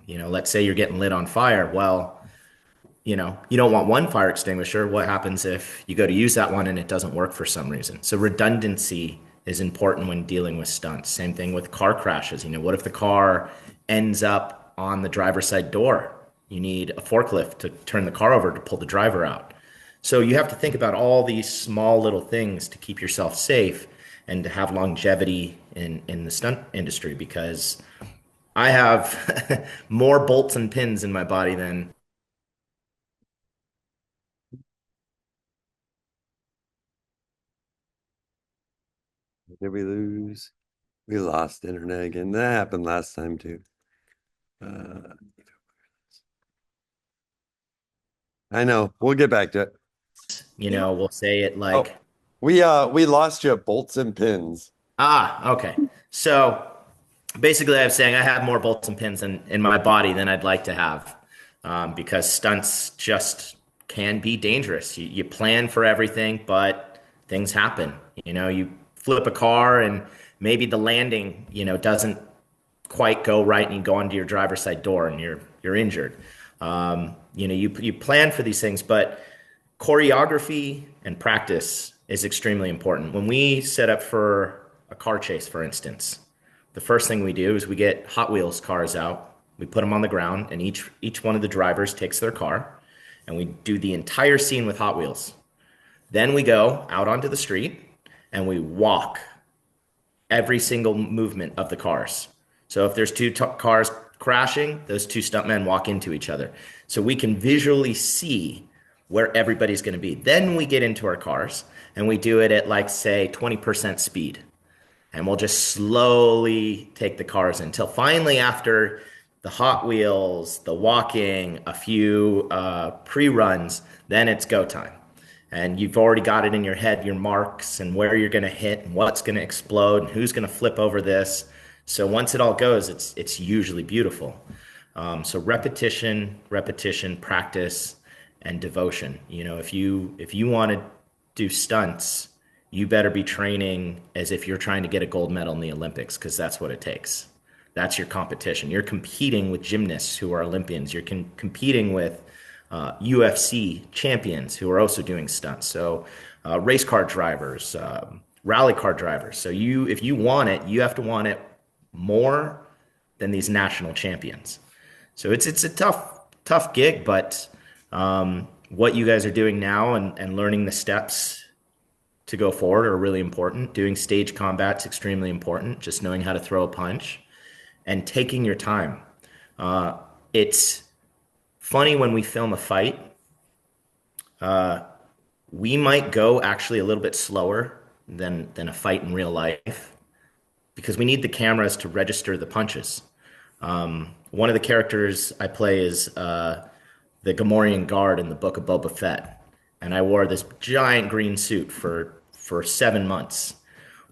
Let's say you're getting lit on fire. Well, you don't want one fire extinguisher. What happens if you go to use that one and it doesn't work for some reason? So redundancy is important when dealing with stunts. Same thing with car crashes. What if the car ends up on the driver's side door? You need a forklift to turn the car over to pull the driver out. So you have to think about all these small little things to keep yourself safe and to have longevity in the stunt industry because I have more bolts and pins in my body than. Did we lose? We lost internet again. That happened last time too. Uh, I know. We'll get back to it. We'll say it Oh, like, we lost you at bolts and pins. okay. So basically, I was saying I have more bolts and pins in my body than I'd like to have because stunts just can be dangerous. You plan for everything, but things happen. You flip a car and maybe the landing, doesn't quite go right and you go onto your driver's side door and you're injured. You plan for these things, but choreography and practice is extremely important. When we set up for a car chase, for instance, the first thing we do is we get Hot Wheels cars out. We put them on the ground, and each one of the drivers takes their car, and we do the entire scene with Hot Wheels. Then we go out onto the street and we walk every single movement of the cars. So if there's two cars crashing, those two stuntmen walk into each other. So we can visually see where everybody's going to be. Then we get into our cars and we do it at like say 20% speed. And we'll just slowly take the cars until finally after the Hot Wheels, the walking, a few pre-runs, then it's go time and you've already got it in your head, your marks and where you're going to hit and what's going to explode and who's going to flip over this. So once it all goes, it's usually beautiful. So repetition, repetition, practice, and devotion. If you want to do stunts, you better be training as if you're trying to get a gold medal in the Olympics because that's what it takes. That's your competition. You're competing with gymnasts who are Olympians. You're competing with UFC champions who are also doing stunts. So race car drivers, rally car drivers. So if you want it, you have to want it more than these national champions. So it's a tough gig, but what you guys are doing now and learning the steps to go forward are really important. Doing stage combat's extremely important. Just knowing how to throw a punch and taking your time. It's funny when we film a fight, we might go actually a little bit slower than a fight in real life because we need the cameras to register the punches. One of the characters I play is the Gamorrean guard in the Book of Boba Fett, and I wore this giant green suit for 7 months.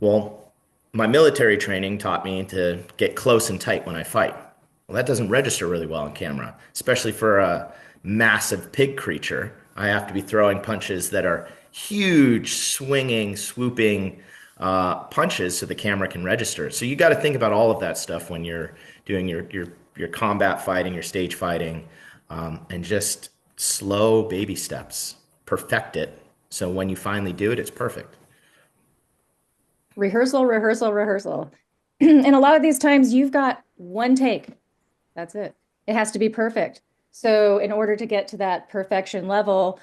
Well, my military training taught me to get close and tight when I fight. Well, that doesn't register really well on camera, especially for a massive pig creature. I have to be throwing punches that are huge, swinging, swooping punches so the camera can register. So you got to think about all of that stuff when you're doing your combat fighting, your stage fighting, and just slow baby steps. Perfect it. So when you finally do it, it's perfect. Rehearsal, rehearsal, rehearsal. And a lot of these times you've got one take. That's it. It has to be perfect. So in order to get to that perfection level,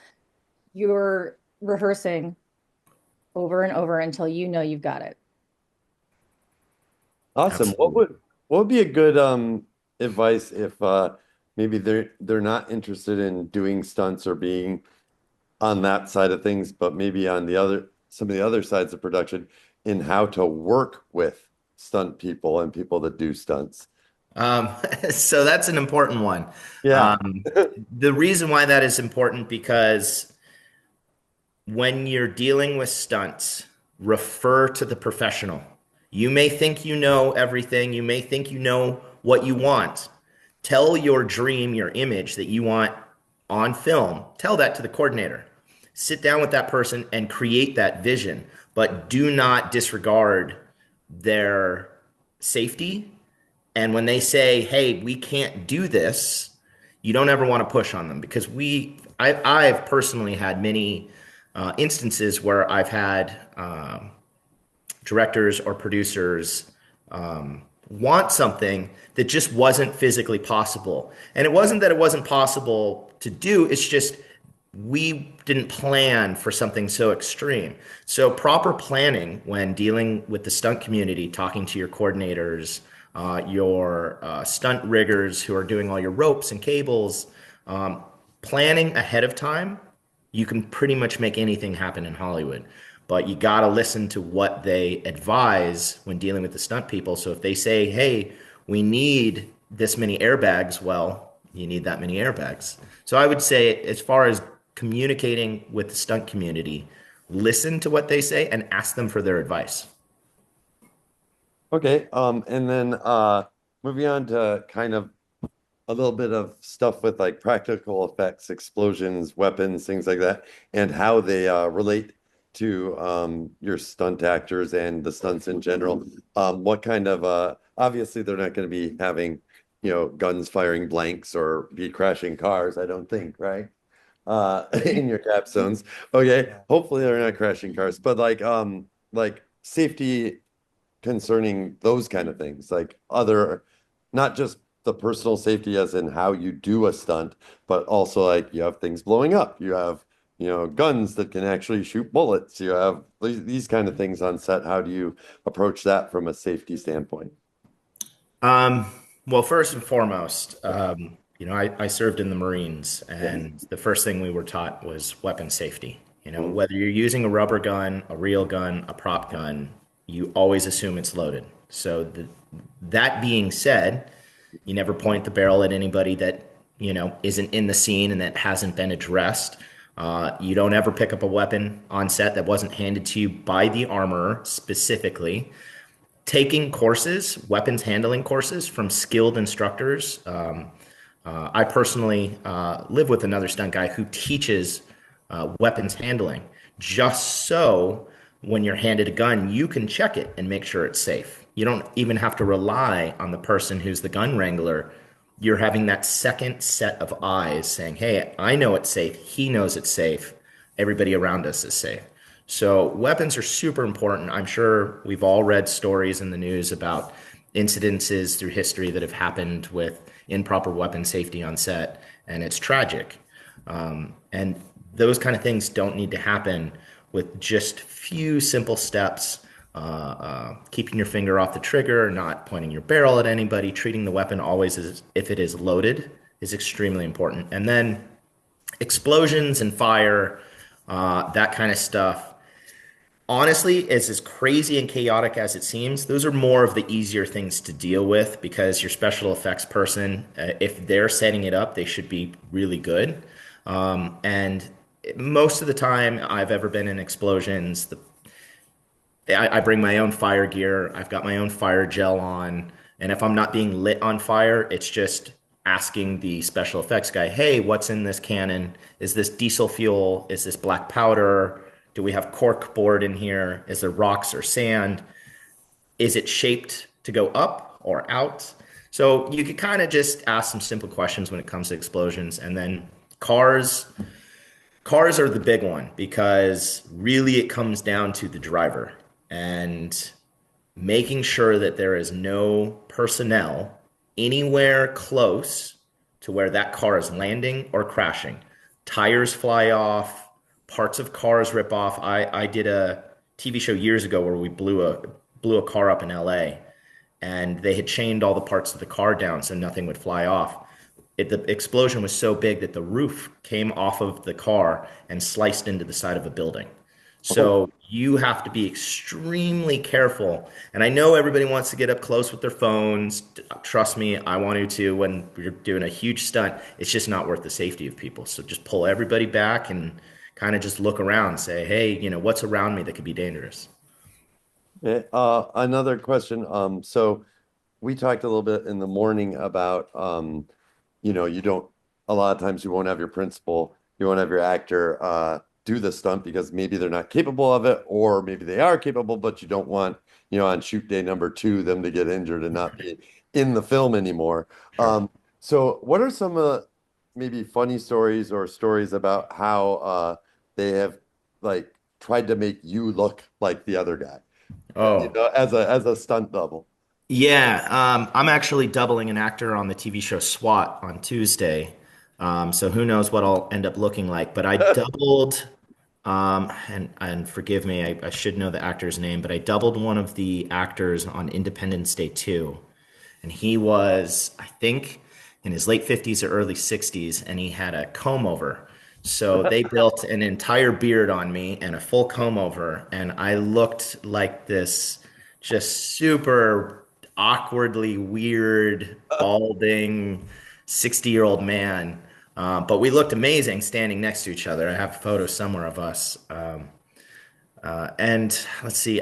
you're rehearsing over and over until you know you've got it. Awesome. Absolutely. What would be a good advice if maybe they're not interested in doing stunts or being on that side of things, but maybe on the other some of the other sides of production in how to work with stunt people and people that do stunts. Um, so that's an important one. Yeah. Um, the reason why that is important because when you're dealing with stunts, refer to the professional. You may think you know everything. You may think you know what you want. Tell your dream, your image that you want on film. Tell that to the coordinator. Sit down with that person and create that vision, but do not disregard their safety And when they say, "Hey, we can't do this," you don't ever want to push on them because I've personally had many instances where I've had directors or producers want something that just wasn't physically possible. And it wasn't that it wasn't possible to do, it's just we didn't plan for something so extreme. So, proper planning when dealing with the stunt community, talking to your coordinators, your stunt riggers who are doing all your ropes and cables, planning ahead of time, you can pretty much make anything happen in Hollywood. But you got to listen to what they advise when dealing with the stunt people. So if they say, "Hey, we need this many airbags," well, you need that many airbags. So I would say, as far as communicating with the stunt community, listen to what they say and ask them for their advice. Okay, and then moving on to kind of a little bit of stuff with like practical effects, explosions, weapons, things like that, and how they relate to your stunt actors and the stunts in general. What kind of obviously they're not going to be having, guns firing blanks or be crashing cars, I don't think, right? In your capstones. Okay, hopefully they're not crashing cars, but like safety concerning those kind of things, like other, not just the personal safety as in how you do a stunt, but also like you have things blowing up, you have, guns that can actually shoot bullets, you have these kind of things on set. How do you approach that from a safety standpoint? Um, well, first and foremost, I served in the Marines, Yes. and the first thing we were taught was weapon safety. Mhm. Whether you're using a rubber gun, a real gun, a prop gun, you always assume it's loaded. So that being said, you never point the barrel at anybody that, isn't in the scene and that hasn't been addressed. You don't ever pick up a weapon on set that wasn't handed to you by the armorer specifically. Taking courses, weapons handling courses from skilled instructors. I personally live with another stunt guy who teaches weapons handling, just so when you're handed a gun, you can check it and make sure it's safe. You don't even have to rely on the person who's the gun wrangler. You're having that second set of eyes saying, "Hey, I know it's safe. He knows it's safe. Everybody around us is safe." So weapons are super important. I'm sure we've all read stories in the news about incidences through history that have happened with improper weapon safety on set, and it's tragic. And those kind of things don't need to happen with just few simple steps. Keeping your finger off the trigger, not pointing your barrel at anybody, treating the weapon always as if it is loaded is extremely important. And then explosions and fire, that kind of stuff. Honestly, it's as crazy and chaotic as it seems. Those are more of the easier things to deal with because your special effects person, if they're setting it up, they should be really good. And most of the time I've ever been in explosions, I bring my own fire gear. I've got my own fire gel on. And if I'm not being lit on fire, it's just asking the special effects guy, "Hey, what's in this cannon? Is this diesel fuel? Is this black powder? Do we have cork board in here? Is there rocks or sand? Is it shaped to go up or out?" So you could kind of just ask some simple questions when it comes to explosions. And then cars, cars are the big one because really it comes down to the driver and making sure that there is no personnel anywhere close to where that car is landing or crashing. Tires fly off, parts of cars rip off. I did a TV show years ago where we blew a car up in LA, and they had chained all the parts of the car down so nothing would fly off. The explosion was so big that the roof came off of the car and sliced into the side of a building. Oh, So you have to be extremely careful. And I know everybody wants to get up close with their phones. Trust me, I want to too. When you're doing a huge stunt, it's just not worth the safety of people. So just pull everybody back and kind of just look around, say, "Hey, what's around me that could be dangerous?" yeah. Another question. So we talked a little bit in the morning about, you don't, a lot of times you won't have your principal, you won't have your actor do the stunt because maybe they're not capable of it, or maybe they are capable, but you don't want, on shoot day number two, them to get injured and not be in the film anymore. Sure. So what are some maybe funny stories or stories about how they have like tried to make you look like the other guy, Oh, as a stunt double? yeah. I'm actually doubling an actor on the TV show SWAT on Tuesday. So who knows what I'll end up looking like. But I doubled, and forgive me, I should know the actor's name, but I doubled one of the actors on Independence Day 2. And he was, I think, in his late 50s or early 60s, and he had a comb over. So they built an entire beard on me and a full comb over, and I looked like this just super awkwardly weird, balding 60-year-old man. But we looked amazing standing next to each other. I have a photo somewhere of us. And let's see,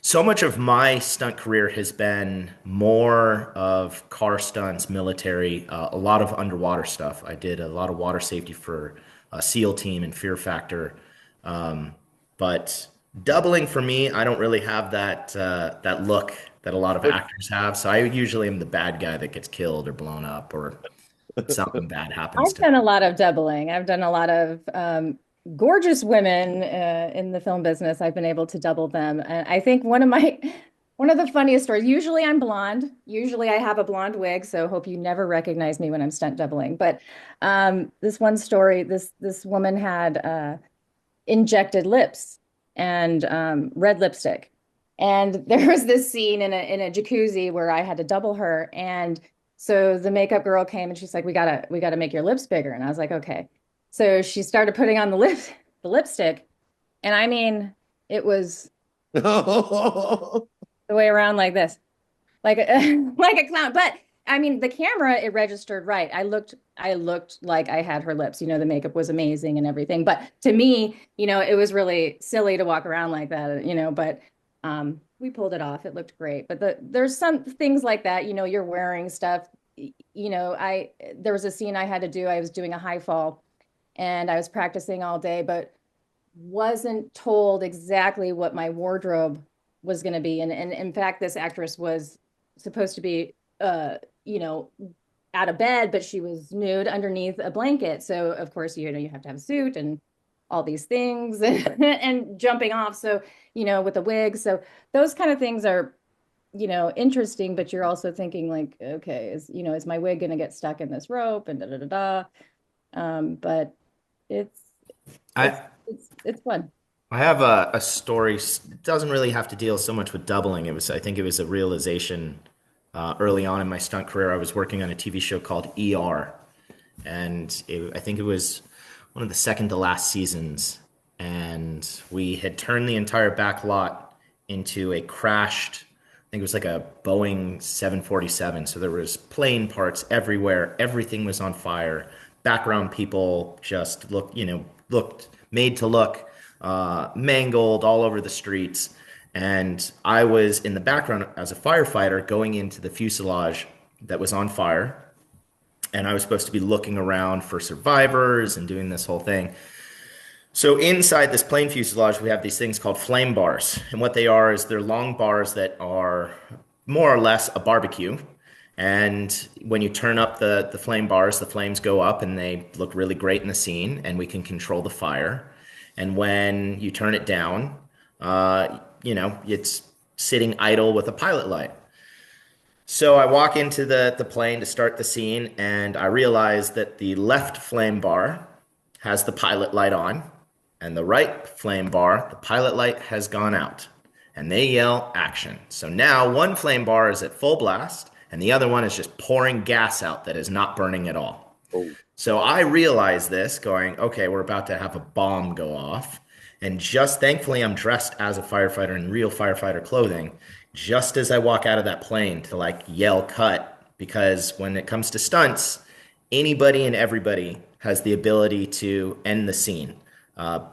so much of my stunt career has been more of car stunts, military, a lot of underwater stuff. I did a lot of water safety for a SEAL team and Fear Factor. But doubling for me, I don't really have that look that a lot of actors have. So I usually am the bad guy that gets killed or blown up or something bad happens I've to me. done a lot of doubling. I've done a lot of gorgeous women in the film business. I've been able to double them. And I think one of the funniest stories, usually I'm blonde. Usually I have a blonde wig, so hope you never recognize me when I'm stunt doubling. But this one story, this woman had injected lips and red lipstick. And there was this scene in a jacuzzi where I had to double her. And so the makeup girl came and she's like, we gotta make your lips bigger. And I was like, okay. So she started putting on the lipstick. And I mean, it was the way around like this, like a, like a clown. But I mean, the camera, it registered right. I looked like I had her lips. The makeup was amazing and everything. But to me, it was really silly to walk around like that, but we pulled it off. It looked great. But there's some things like that, you're wearing stuff. There was a scene I had to do. I was doing a high fall and I was practicing all day, but wasn't told exactly what my wardrobe was going to be. And in fact, this actress was supposed to be, you know, out of bed, but she was nude underneath a blanket. So of course, you have to have a suit and all these things and jumping off. So, with a wig. So those kind of things are, interesting, but you're also thinking like, okay, is my wig going to get stuck in this rope and da da da da. But it's it's I it's fun. I have a story. It doesn't really have to deal so much with doubling. I think it was a realization early on in my stunt career. I was working on a TV show called ER, and I think it was one of the second to last seasons. And we had turned the entire back lot into a crashed, I think it was like a Boeing 747. So there was plane parts everywhere. Everything was on fire. Background people just looked made to look mangled all over the streets. And I was in the background as a firefighter going into the fuselage that was on fire. And I was supposed to be looking around for survivors and doing this whole thing. So inside this plane fuselage, we have these things called flame bars. And what they are is they're long bars that are more or less a barbecue. And when you turn up the flame bars, the flames go up and they look really great in the scene, and we can control the fire. And when you turn it down, it's sitting idle with a pilot light. So I walk into the plane to start the scene, and I realize that the left flame bar has the pilot light on, and the right flame bar, the pilot light has gone out. And they yell action. So now one flame bar is at full blast, and the other one is just pouring gas out that is not burning at all. Oh. So I realize this going, okay, we're about to have a bomb go off. And just thankfully, I'm dressed as a firefighter in real firefighter clothing. Just as I walk out of that plane to like yell cut, because when it comes to stunts, anybody and everybody has the ability to end the scene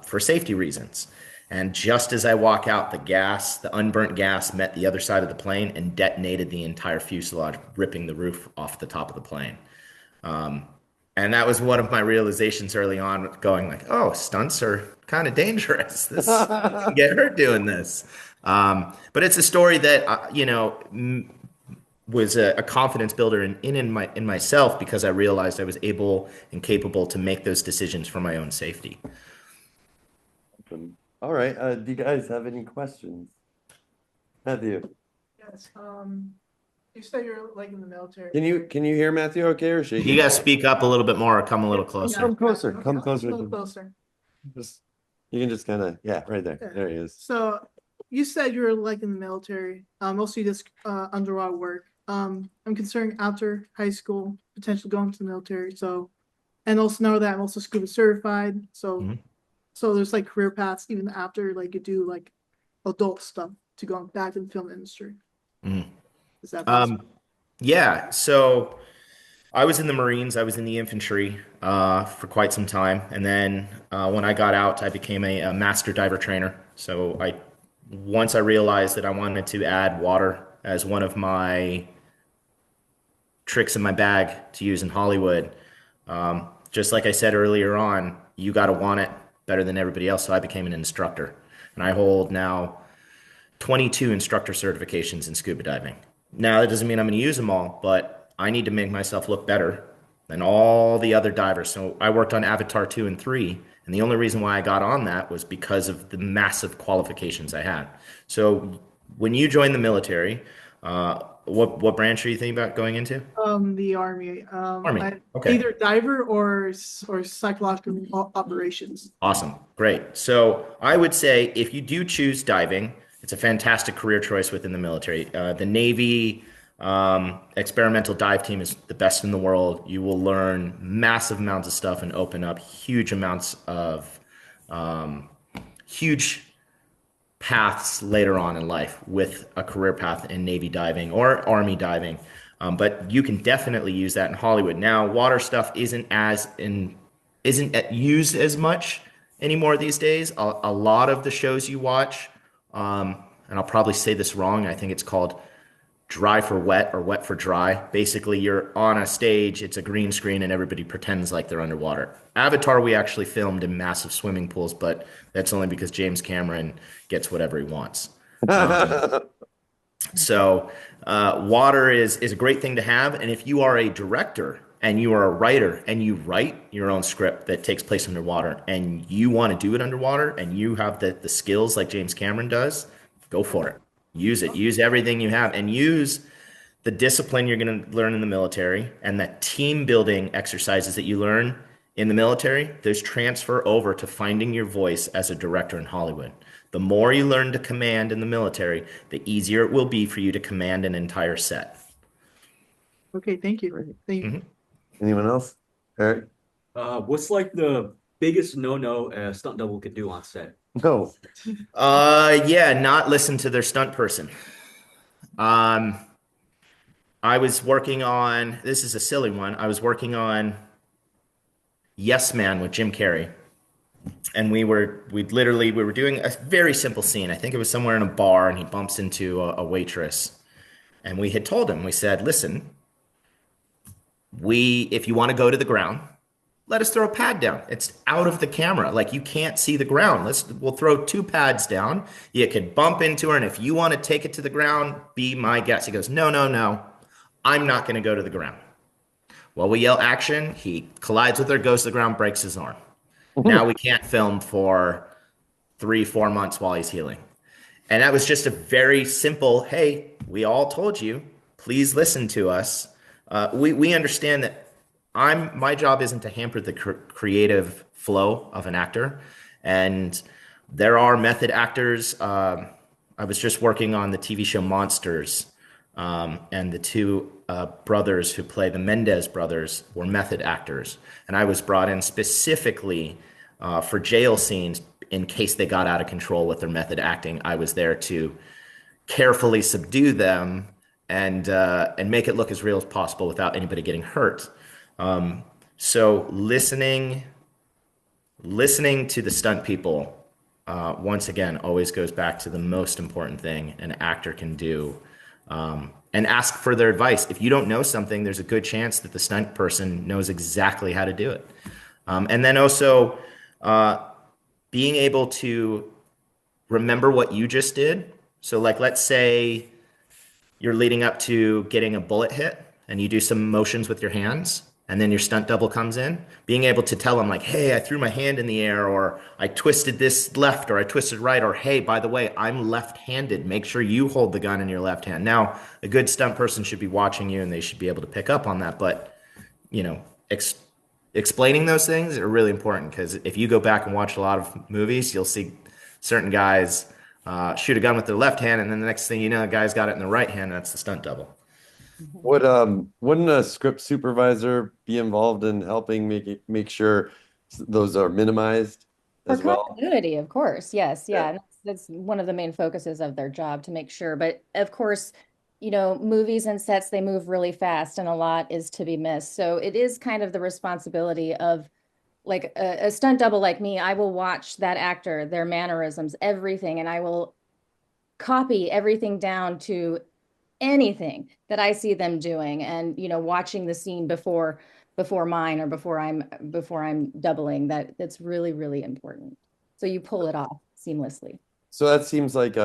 for safety reasons. And just as I walk out, the unburnt gas met the other side of the plane and detonated the entire fuselage, ripping the roof off the top of the plane. And that was one of my realizations early on, going like, "Oh, stunts are kind of dangerous. This you can get hurt doing this." But it's a story that was a confidence builder in myself because I realized I was able and capable to make those decisions for my own safety. All right. Do you guys have any questions? Matthew, Yes, you said you're like in the military. can you hear Matthew okay or You shaking? guys speak up a little bit more or come a little Yeah, closer. Come closer. okay, Come I'll closer. go a little closer. Just you can just kind of right there. Yeah. There he is. So you said you were like in the military, mostly just underwater work. I'm concerned after high school, potentially going to the military. So, and also know that I'm also scuba certified. So, Mhm. so there's like career paths even after like you do like adult stuff to go back to the film industry. Mhm. Is that possible? Yeah, so I was in the Marines. I was in the infantry for quite some time, and then when I got out, I became a master diver trainer. So once I realized that I wanted to add water as one of my tricks in my bag to use in Hollywood, just like I said earlier on, you got to want it better than everybody else. So I became an instructor, and I hold now 22 instructor certifications in scuba diving. Now, that doesn't mean I'm going to use them all, but I need to make myself look better than all the other divers. So I worked on Avatar 2 and 3, and the only reason why I got on that was because of the massive qualifications I had. So when you join the military, what branch are you thinking about going into? The army. Army. I, Okay. either diver or psychological operations. Awesome. Great. So I would say if you do choose diving, it's a fantastic career choice within the military. The Navy experimental dive team is the best in the world. You will learn massive amounts of stuff and open up huge amounts of huge paths later on in life with a career path in Navy diving or Army diving. But you can definitely use that in Hollywood. Now, water stuff isn't used as much anymore these days. A lot of the shows you watch, and I'll probably say this wrong. I think it's called dry for wet or wet for dry. Basically, you're on a stage, it's a green screen, and everybody pretends like they're underwater. Avatar, we actually filmed in massive swimming pools, but that's only because James Cameron gets whatever he wants. So, water is a great thing to have. And if you are a director and you are a writer and you write your own script that takes place underwater and you want to do it underwater and you have the skills like James Cameron does, go for it. Use it. Use everything you have and use the discipline you're going to learn in the military and the team building exercises that you learn in the military. Those transfer over to finding your voice as a director in Hollywood. The more you learn to command in the military, the easier it will be for you to command an entire set. Okay, thank you. Thank you. Mhm. Anyone else? Eric? What's like the biggest no-no a stunt double could do on set? No. Yeah, not listen to their stunt person. Um, I was working on, this is a silly one. I was working on Yes Man with Jim Carrey. And we were doing a very simple scene. I think it was somewhere in a bar and he bumps into a waitress. And we had told him, we said, listen, if you want to go to the ground, let us throw a pad down. It's out of the camera. Like you can't see the ground. We'll throw two pads down. You could bump into her. And if you want to take it to the ground, be my guest. He goes, no, no, no. I'm not going to go to the ground. Well, we yell action. He collides with her, goes to the ground, breaks his arm. Now we can't film for 3-4 months while he's healing. And that was just a very simple, hey, we all told you, please listen to us. We understand that my job isn't to hamper the creative flow of an actor. And there are method actors. I was just working on the TV show Monsters, and the two brothers who play the Mendez brothers were method actors. And I was brought in specifically for jail scenes in case they got out of control with their method acting. I was there to carefully subdue them and make it look as real as possible without anybody getting hurt. So listening to the stunt people, once again, always goes back to the most important thing an actor can do, and ask for their advice. If you don't know something, there's a good chance that the stunt person knows exactly how to do it. And then also being able to remember what you just did. So like, let's say you're leading up to getting a bullet hit and you do some motions with your hands and then your stunt double comes in, being able to tell them like, hey, I threw my hand in the air, or I twisted this left, or I twisted right, or hey, by the way, I'm left-handed. Make sure you hold the gun in your left hand. Now, a good stunt person should be watching you and they should be able to pick up on that. But, you know, explaining those things are really important, because if you go back and watch a lot of movies, you'll see certain guys shoot a gun with their left hand, and then the next thing you know, the guy's got it in the right hand. And that's the stunt double. Wouldn't a script supervisor be involved in helping make sure those are minimized For as well? continuity, of course. Yes. Yeah. Yeah. And that's one of the main focuses of their job, to make sure. But of course, movies and sets, they move really fast and a lot is to be missed. So it is kind of the responsibility of, like, a stunt double like me. I will watch that actor, their mannerisms, everything, and I will copy everything down to anything that I see them doing, and watching the scene before mine, or before I'm doubling. That's really, really important. So you pull it off seamlessly. So that seems like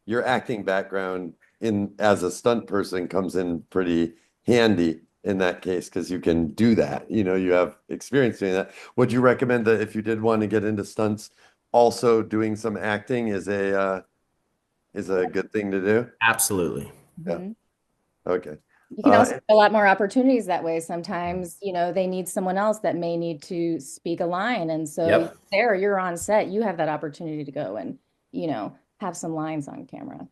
your acting background in as a stunt person comes in pretty handy in that case, because you can do that. You have experience doing that. Would you recommend that if you did want to get into stunts, also doing some acting is a good thing to do? Absolutely. Yeah. Mhm. Okay. You can Uh, also get a lot more opportunities that way. Sometimes, they need someone else that may need to speak a line. And so Yep. there, you're on set, you have that opportunity to go and, have some lines on camera.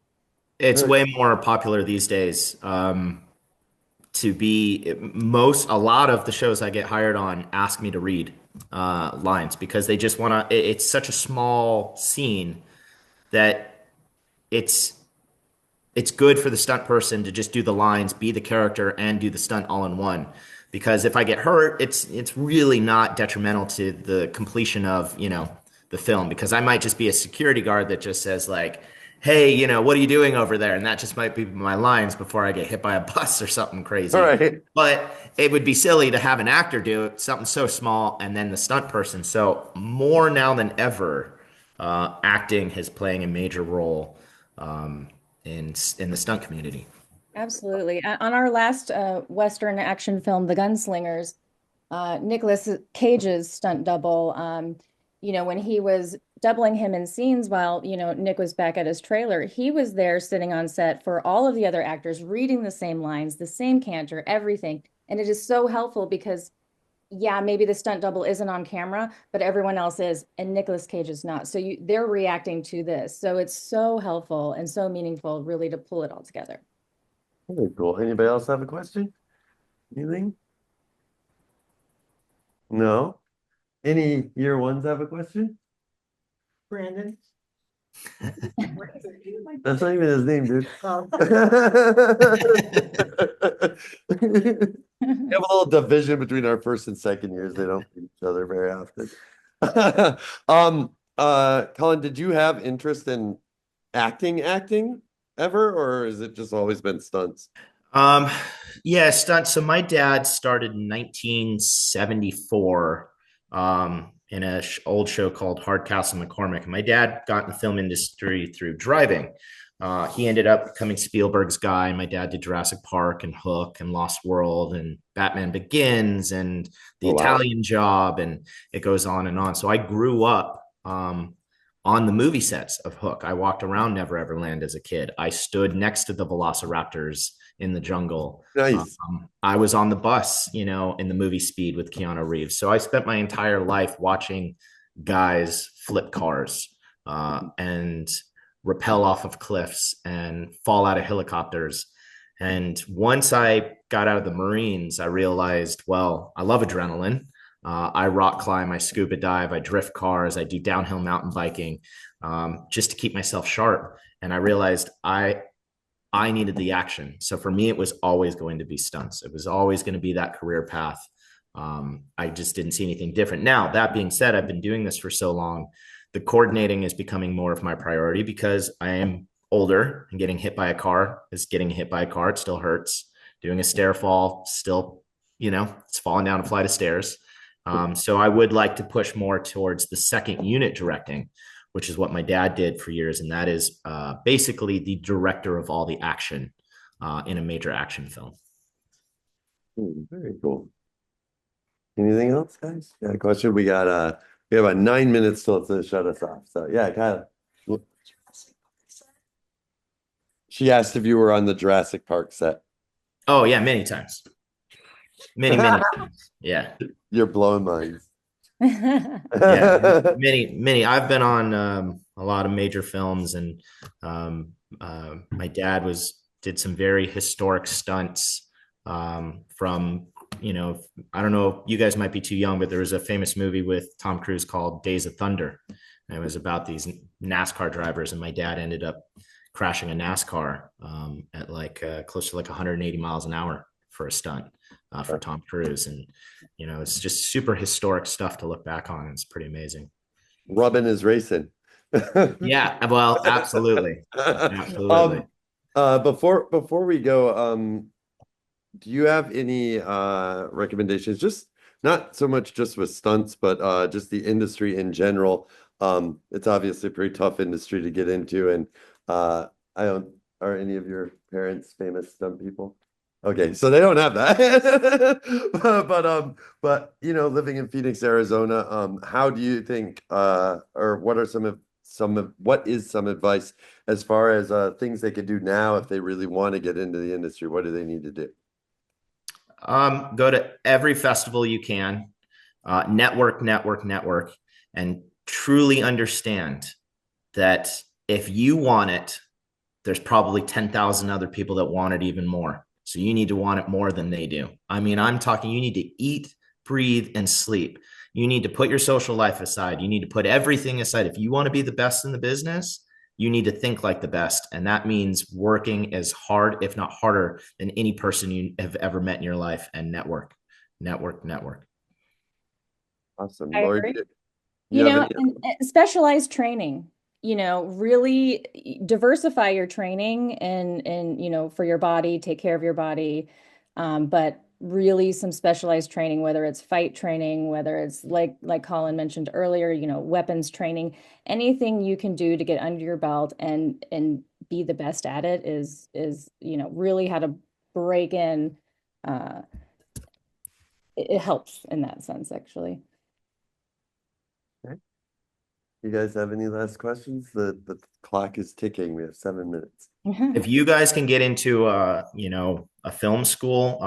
It's very- way more popular these days. To be a lot of the shows I get hired on ask me to read lines, because they just want to. It's such a small scene that it's it's good for the stunt person to just do the lines, be the character, and do the stunt all in one. Because if I get hurt, it's really not detrimental to the completion of the film. Because I might just be a security guard that just says like, "Hey, what are you doing over there?" And that just might be my lines before I get hit by a bus or something All crazy. right. But it would be silly to have an actor do something so small and then the stunt person. So more now than ever, acting is playing a major role um, in the stunt community. Absolutely. On our last Western action film, The Gunslingers, Nicolas Cage's stunt double, when he was doubling him in scenes while, Nick was back at his trailer, he was there sitting on set for all of the other actors, reading the same lines, the same canter, everything. And it is so helpful because, yeah, maybe the stunt double isn't on camera, but everyone else is, and Nicolas Cage is not. So they're reacting to this. So it's so helpful and so meaningful, really, to pull it all together. Very cool. Anybody else have a question? Anything? No? Any year ones have a question? Brandon. That's not even his name, dude. Um, We have a little division between our first and second years. They don't meet each other very often. Collin, did you have interest in acting ever, or has it just always been stunts? Um, yeah, stunt. So my dad started in 1974 in a old show called Hardcastle McCormick. And my dad got in the film industry through driving. He ended up becoming Spielberg's guy. My dad did Jurassic Park and Hook and Lost World and Batman Begins and The Oh, wow. Italian Job, and it goes on and on. So I grew up on the movie sets of Hook. I walked around Never Ever Land as a kid. I stood next to the Velociraptors in the jungle. Nice. I was on the bus, in the movie Speed with Keanu Reeves. So I spent my entire life watching guys flip cars and rappel off of cliffs and fall out of helicopters. And once I got out of the Marines, I realized, well, I love adrenaline. I rock climb, I scuba dive, I drift cars, I do downhill mountain biking just to keep myself sharp. And I realized I needed the action. So for me, it was always going to be stunts. It was always going to be that career path. I just didn't see anything different. Now, that being said, I've been doing this for so long. The coordinating is becoming more of my priority because I am older, and getting hit by a car is getting hit by a car. It still hurts. Doing a stair fall, still, it's falling down a flight of stairs. So I would like to push more towards the second unit directing, which is what my dad did for years. And that is basically the director of all the action in a major action film. Very cool. Anything else, guys? Got a question? We have about 9 minutes till to shut us off. So yeah, Kyle. She asked if you were on the Jurassic Park set. Oh yeah, many times. Many times. Yeah. You're blowing minds. Yeah. Many. I've been on a lot of major films, and my dad did some very historic stunts from, I don't know, you guys might be too young, but there was a famous movie with Tom Cruise called Days of Thunder. And it was about these NASCAR drivers, and my dad ended up crashing a NASCAR at close to 180 miles an hour for a stunt for Tom Cruise. And, it's just super historic stuff to look back on. It's pretty amazing. Rubbing is racing. Yeah, well, absolutely. Absolutely. Before we go, do you have any recommendations? Just not so much just with stunts, but just the industry in general. It's obviously a pretty tough industry to get into, and I don't. Are any of your parents famous stunt people? Okay, so they don't have that. But living in Phoenix, Arizona, how do you think, or what are what is some advice as far as things they could do now if they really want to get into the industry? What do they need to do? Go to every festival you can, network, and truly understand that if you want it, there's probably 10,000 other people that want it even more. So you need to want it more than they do. I mean, I'm talking, you need to eat, breathe, and sleep. You need to put your social life aside. You need to put everything aside. If you want to be the best in the business, you need to think like the best. And that means working as hard, if not harder, than any person you have ever met in your life, and network. Awesome. I Laurie, agree. do you have any? And specialized training, really diversify your training and for your body, take care of your body. But really some specialized training, whether it's fight training, whether it's like Collin mentioned earlier, weapons training, anything you can do to get under your belt and be the best at it is really how to break in. Uh, it helps in that sense, actually. You guys have any last questions? The clock is ticking. We have 7 minutes. If you guys can get into a film school,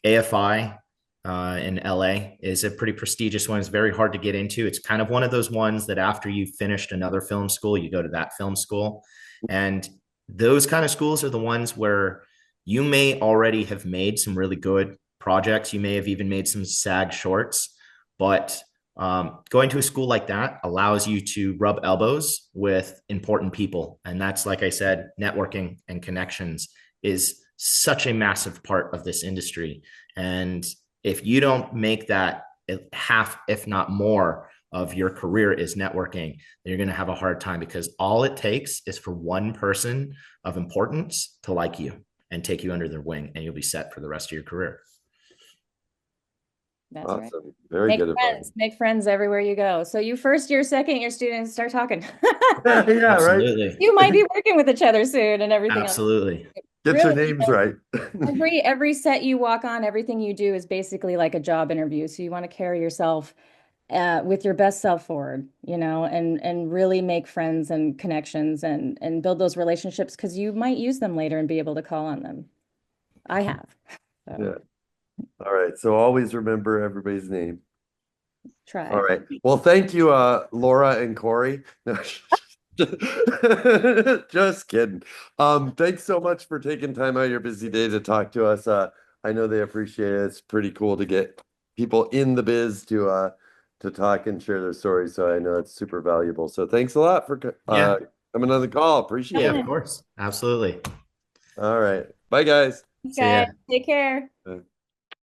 AFI in LA is a pretty prestigious one. It's very hard to get into. It's kind of one of those ones that after you've finished another film school, you go to that film school. And those kind of schools are the ones where you may already have made some really good projects. You may have even made some SAG shorts, but going to a school like that allows you to rub elbows with important people. And that's, like I said, networking and connections is such a massive part of this industry. And if you don't make that half, if not more, of your career is networking, you're going to have a hard time, because all it takes is for one person of importance to like you and take you under their wing, and you'll be set for the rest of your career. That's Awesome. right. Very good advice. Make friends everywhere you go. So you first year, second year students start talking. Yeah, right. Absolutely. You might be working with each other soon and everything else. Absolutely. Get your Really, names right. every set you walk on, everything you do is basically like a job interview. So you want to carry yourself with your best self forward, and really make friends and connections and build those relationships, because you might use them later and be able to call on them. I have. So. Yeah. All right. So always remember everybody's name. Try. All right. Well, thank you, Laura and Corey. Just kidding. Thanks so much for taking time out of your busy day to talk to us. I know they appreciate it. It's pretty cool to get people in the biz to talk and share their stories. So I know it's super valuable. So thanks a lot for coming on the call. Appreciate it. Yeah, of course. Absolutely. All right. Bye, guys. See ya. Take care.